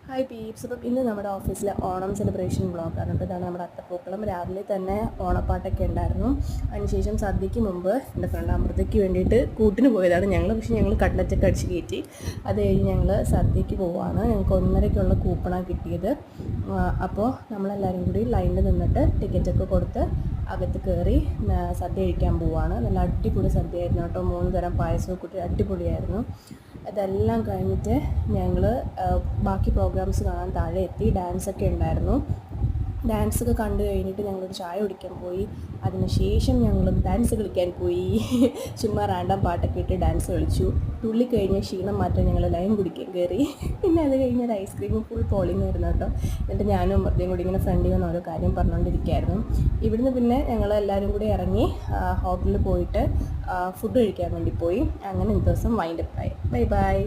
Hi Pepys. അപ്പം ഇന്ന് നമ്മുടെ ഓഫീസിലെ ഓണം സെലിബ്രേഷൻ വ്ളോഗാണ്. അപ്പോൾ ഇതാണ് നമ്മുടെ അത്തപ്പൂക്കളം. രാവിലെ തന്നെ ഓണപ്പാട്ടൊക്കെ ഉണ്ടായിരുന്നു. അതിനുശേഷം സദ്യയ്ക്ക് മുമ്പ് എൻ്റെ ഫ്രണ്ട് അമൃതയ്ക്ക് വേണ്ടിയിട്ട് കൂട്ടിന് പോയതാണ് പക്ഷേ ഞങ്ങൾ കട്ട്ലറ്റൊക്കെ അടിച്ച് കയറ്റി. അത് കഴിഞ്ഞ് ഞങ്ങൾ സദ്യയ്ക്ക് പോവുകയാണ്. ഞങ്ങൾക്ക് 1:30-ക്കുള്ള കൂപ്പണാണ് കിട്ടിയത്. അപ്പോൾ നമ്മളെല്ലാവരും കൂടി ലൈനിൽ നിന്നിട്ട് ടിക്കറ്റൊക്കെ കൊടുത്ത് അകത്ത് കയറി സദ്യ കഴിക്കാൻ പോവുകയാണ്. നല്ല അടിപൊളി സദ്യയായിരുന്നു കേട്ടോ. 3 തരം പായസമൊക്കെ കൂട്ടി അടിപൊളിയായിരുന്നു. അതെല്ലാം കഴിഞ്ഞിട്ട് ഞങ്ങൾ ബാക്കി പ്രോഗ്രാംസ് കാണാൻ താഴെ എത്തി. ഡാൻസൊക്കെ ഉണ്ടായിരുന്നു. ഡാൻസൊക്കെ കണ്ടു കഴിഞ്ഞിട്ട് ഞങ്ങളൊരു ചായ കുടിക്കാൻ പോയി. അതിനുശേഷം ഞങ്ങൾ ഡാൻസ് കളിക്കാൻ പോയി. ചുമ്മാ റാൻഡം പാട്ടൊക്കെ ഇട്ട് ഡാൻസ് കളിച്ചു. കഴിഞ്ഞ ക്ഷീണം മാറ്റാൻ ഞങ്ങൾ ലൈം കുടിക്കാൻ കയറി. പിന്നെ അത് കഴിഞ്ഞ് ഒരു ഐസ്ക്രീമും ഫുൾ പോളിങ് ആയിരുന്നു കേട്ടോ. എന്നിട്ട് ഞാനും അമൃതയും കൂടി ഇങ്ങനെ ഫ്രണ്ടിൽ വന്ന് ഓരോ കാര്യം പറഞ്ഞുകൊണ്ടിരിക്കുകയായിരുന്നു. ഇവിടുന്ന് പിന്നെ ഞങ്ങൾ എല്ലാവരും കൂടി ഇറങ്ങി ഹോട്ടലിൽ പോയിട്ട് ഫുഡ് കഴിക്കാൻ വേണ്ടി പോയി. അങ്ങനെ ഇന്നത്തെ ദിവസം വൈൻഡപ്പ് ആയി. Bye bye.